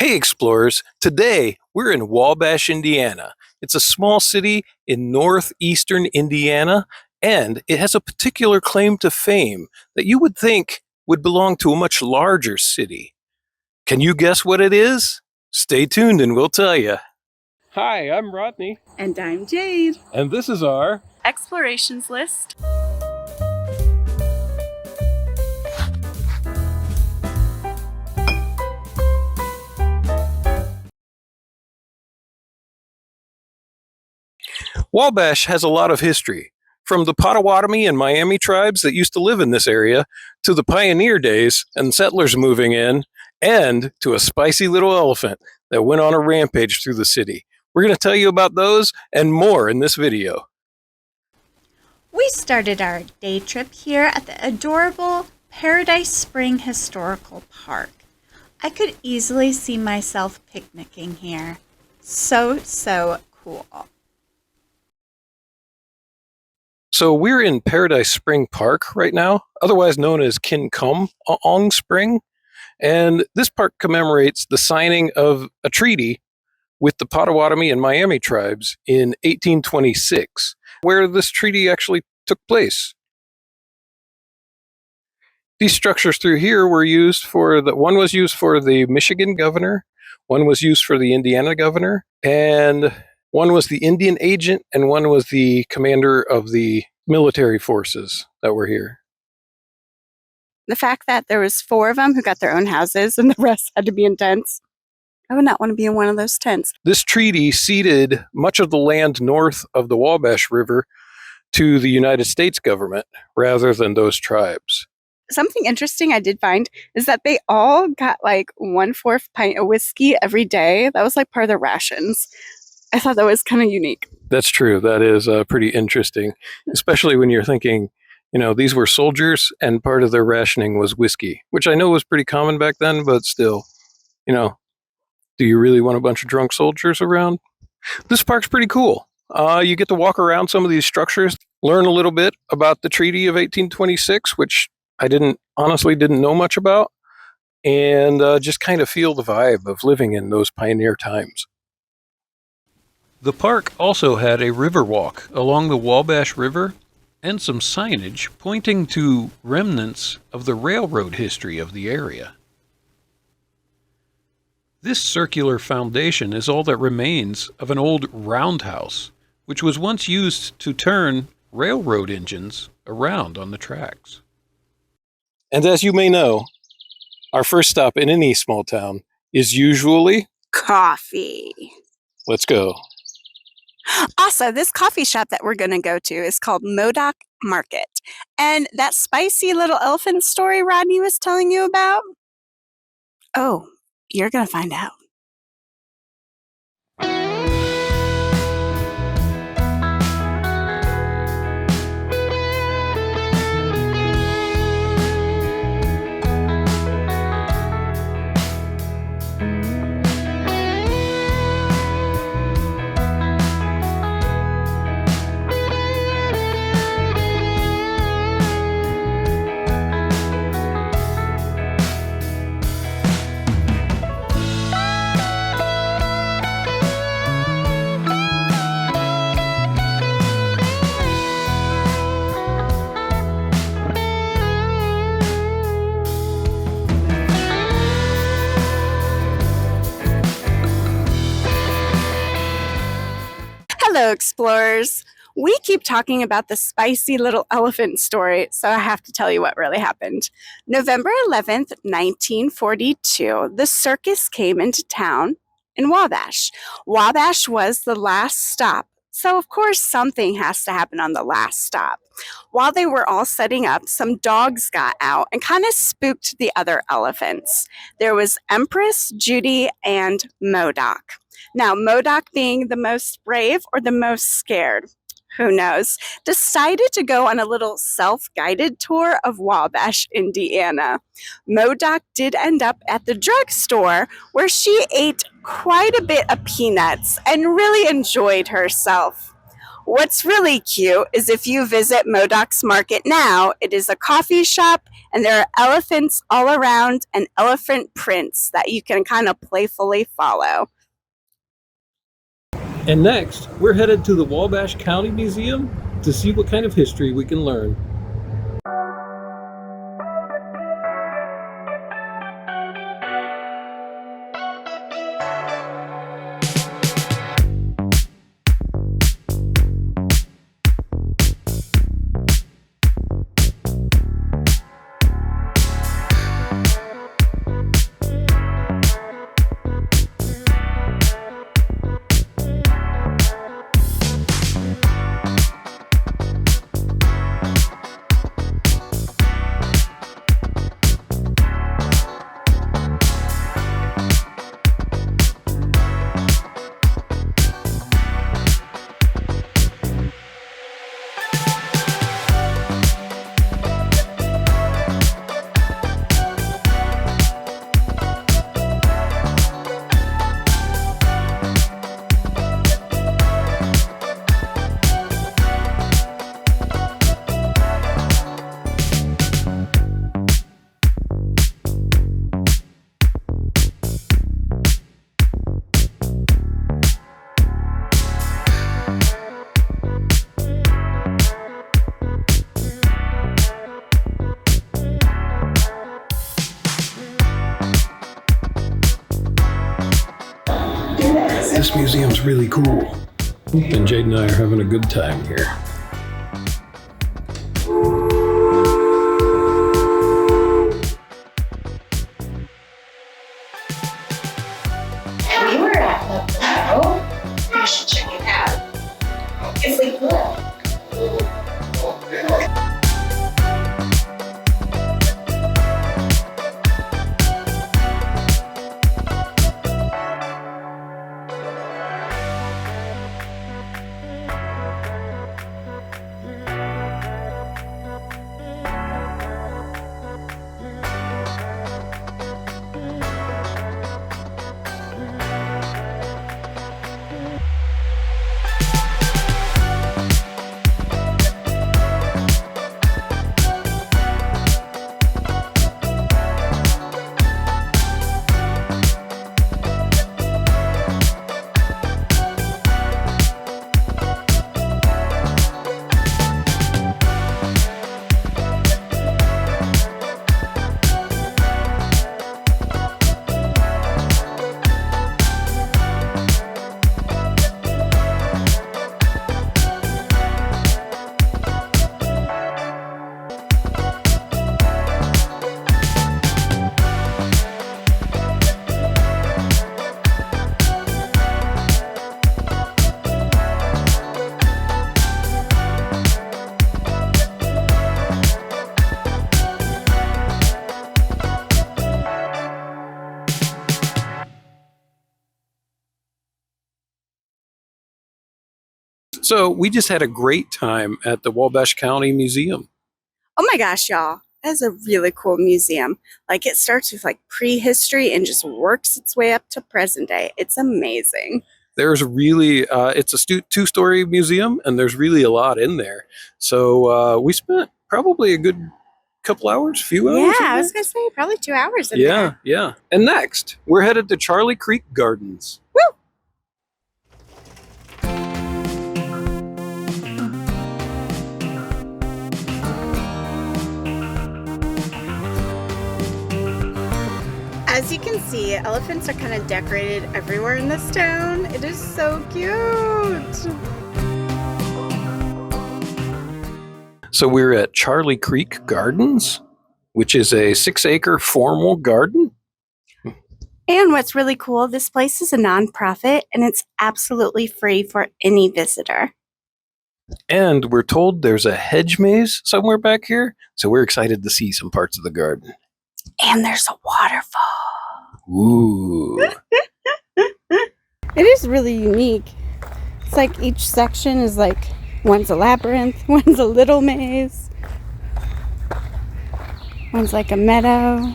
Hey explorers, today we're in Wabash, Indiana. It's a small city in northeastern Indiana, and it has a particular claim to fame that you would think would belong to a much larger city. Can you guess what it is? Stay tuned and we'll tell you. Hi, I'm Rodney. And I'm Jade. And this is our Explorations List. Wabash has a lot of history, from the Potawatomi and Miami tribes that used to live in this area, to the pioneer days and settlers moving in, and to a spicy little elephant that went on a rampage through the city. We're going to tell you about those and more in this video. We started our day trip here at the adorable Paradise Spring Historical Park. I could easily see myself picnicking here. So cool. So we're in Paradise Spring Park right now, otherwise known as Kin Kum Ong Spring. And this park commemorates the signing of a treaty with the Potawatomi and Miami tribes in 1826, where this treaty actually took place. These structures through here were used one was used for the Michigan governor, one was used for the Indiana governor, and one was the Indian agent, and one was the commander of the military forces that were here. The fact that there was 4 of them who got their own houses and the rest had to be in tents. I would not want to be in one of those tents. This treaty ceded much of the land north of the Wabash River to the United States government rather than those tribes. Something interesting I did find is that they all got like 1/4 pint of whiskey every day. That was like part of their rations. I thought that was kind of unique. That's true. That is pretty interesting, especially when you're thinking, these were soldiers and part of their rationing was whiskey, which I know was pretty common back then, but still, do you really want a bunch of drunk soldiers around? This park's pretty cool. You get to walk around some of these structures, learn a little bit about the Treaty of 1826, which I honestly didn't know much about, and just kind of feel the vibe of living in those pioneer times. The park also had a river walk along the Wabash River and some signage pointing to remnants of the railroad history of the area. This circular foundation is all that remains of an old roundhouse, which was once used to turn railroad engines around on the tracks. And as you may know, our first stop in any small town is usually Coffee. Let's go. Also, this coffee shop that we're going to go to is called Modoc Market. And that spicy little elephant story Rodney was telling you about? Oh, you're going to find out. Hello, explorers. We keep talking about the spicy little elephant story, so I have to tell you what really happened. November 11th, 1942, the circus came into town in Wabash. Wabash was the last stop, so of course something has to happen on the last stop. While they were all setting up, some dogs got out and kind of spooked the other elephants. There was Empress, Judy, and Modoc. Now, Modoc, being the most brave or the most scared, who knows, decided to go on a little self-guided tour of Wabash, Indiana. Modoc did end up at the drugstore where she ate quite a bit of peanuts and really enjoyed herself. What's really cute is if you visit Modoc's Market now, it is a coffee shop And there are elephants all around and elephant prints that you can kind of playfully follow. And next, we're headed to the Wabash County Museum to see what kind of history we can learn. This museum's really cool. And Jade and I are having a good time here. We were at the Modoc. You should check it out. It's like good. So we just had a great time at the Wabash County Museum. Oh my gosh, y'all. That's a really cool museum. Like, it starts with like prehistory and just works its way up to present day. It's amazing. There's really, it's a two-story museum, and there's really a lot in there. So we spent probably a good couple hours, few hours. Yeah, in I there. was going to say probably 2 hours in there. Yeah. And next, we're headed to Charley Creek Gardens. Woo! As you can see, elephants are kind of decorated everywhere in this town. It is so cute. So we're at Charley Creek Gardens, which is a 6-acre formal garden. And what's really cool, this place is a nonprofit and it's absolutely free for any visitor. And we're told there's a hedge maze somewhere back here. So we're excited to see some parts of the garden. And there's a waterfall. Ooh. It is really unique. It's like each section is like, one's a labyrinth, one's a little maze, one's like a meadow.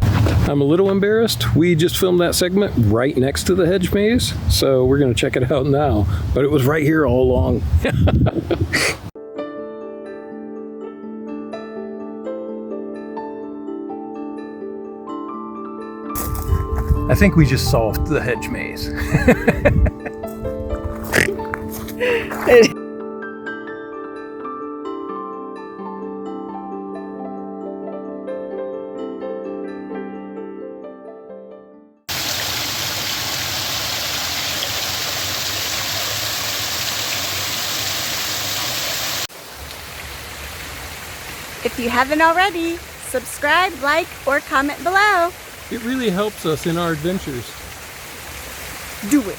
I'm a little embarrassed. We just filmed that segment right next to the hedge maze. So we're going to check it out now. But it was right here all along. I think we just solved the hedge maze. If you haven't already, subscribe, like, or comment below. It really helps us in our adventures. Do it.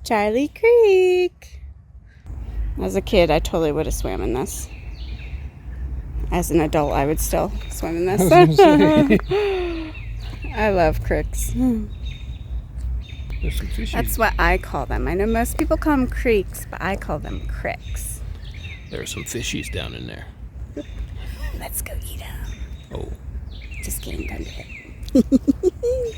Charley Creek. As a kid, I totally would have swam in this. As an adult, I would still swim in this. I love creeks. There's some fishies. That's what I call them. I know most people call them creeks, but I call them cricks. There are some fishies down in there. Let's go eat them. Oh. Just kidding, don't do it.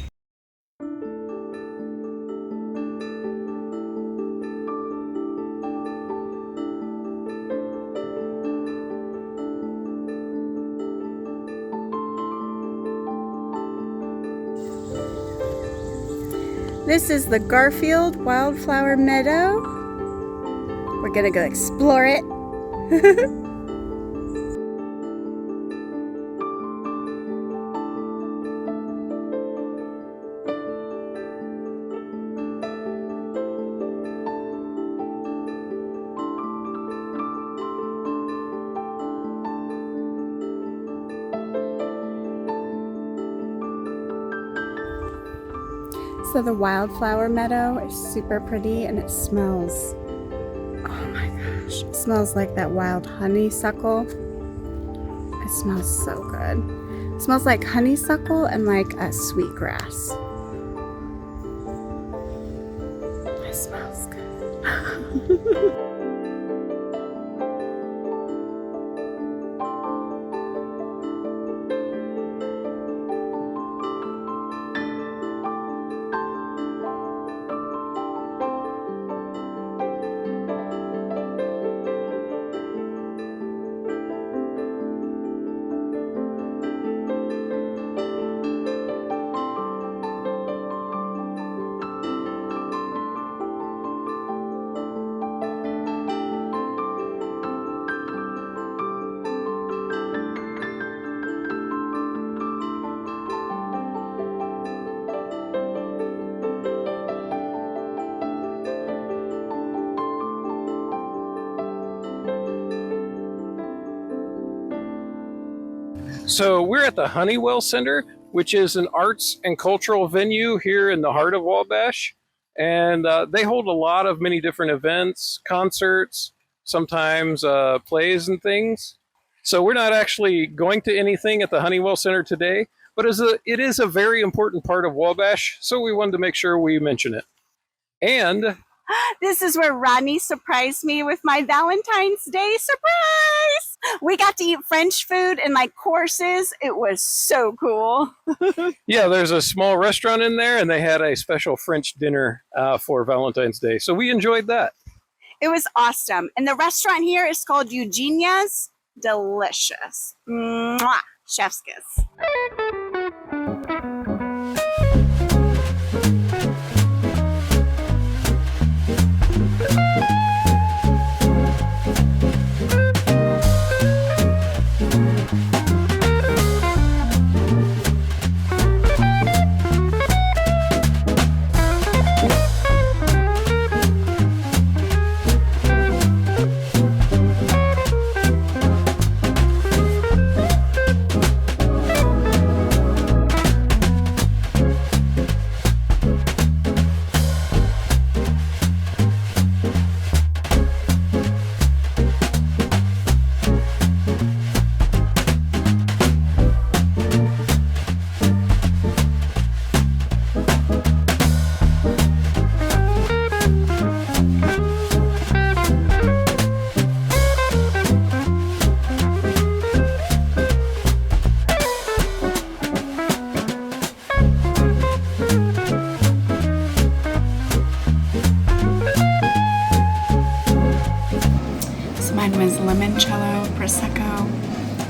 This is the Garfield Wildflower Meadow. We're gonna go explore it. So the wildflower meadow is super pretty and it smells, oh my gosh, it smells like that wild honeysuckle. It smells so good. It smells like honeysuckle and like a sweetgrass. It smells good. So we're at the Honeywell Center, which is an arts and cultural venue here in the heart of Wabash. And they hold a lot of many different events, concerts, sometimes plays and things. So we're not actually going to anything at the Honeywell Center today, but it is a very important part of Wabash, so we wanted to make sure we mention it. And this is where Rodney surprised me with my Valentine's Day surprise. We got to eat French food and like courses. It was so cool. yeah, there's a small restaurant in there, and they had a special French dinner for Valentine's Day. So we enjoyed that. It was awesome. And the restaurant here is called Eugenia's. Delicious. Mwah! Chef's kiss. Mine was limoncello, prosecco,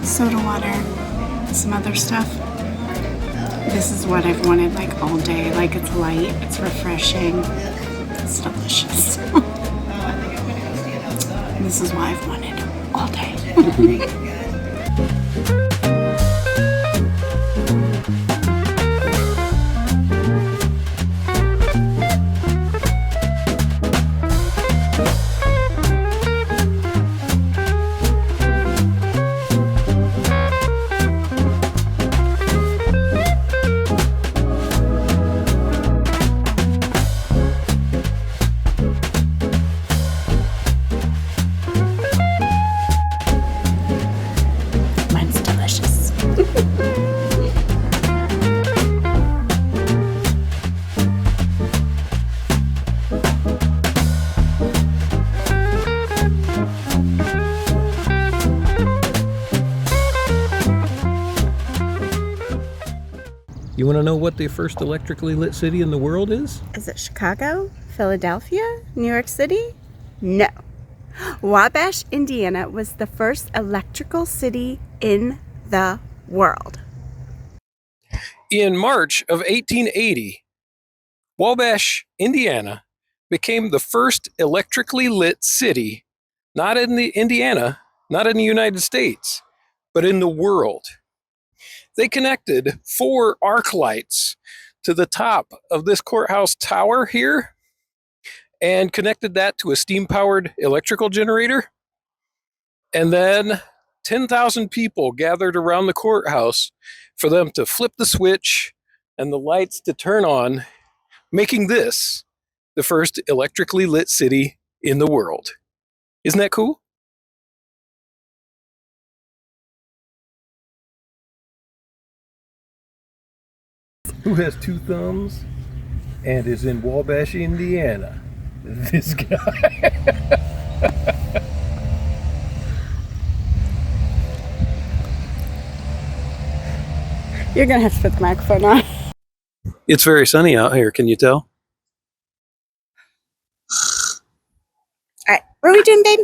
soda water, some other stuff. This is what I've wanted like all day. Like, it's light, it's refreshing, it's delicious. This is what I've wanted all day. Mine's delicious. You want to know what the first electrically lit city in the world is? Is it Chicago? Philadelphia? New York City? No. Wabash, Indiana was the first electrical city in the world. In March of 1880, Wabash, Indiana became the first electrically lit city, not in the Indiana, not in the United States, but in the world. They connected 4 arc lights to the top of this courthouse tower here and connected that to a steam-powered electrical generator. And then 10,000 people gathered around the courthouse for them to flip the switch and the lights to turn on, making this the first electrically lit city in the world. Isn't that cool? Who has 2 thumbs and is in Wabash, Indiana? This guy. You're gonna have to put the microphone on. It's very sunny out here, can you tell? All right, what are we doing, babe?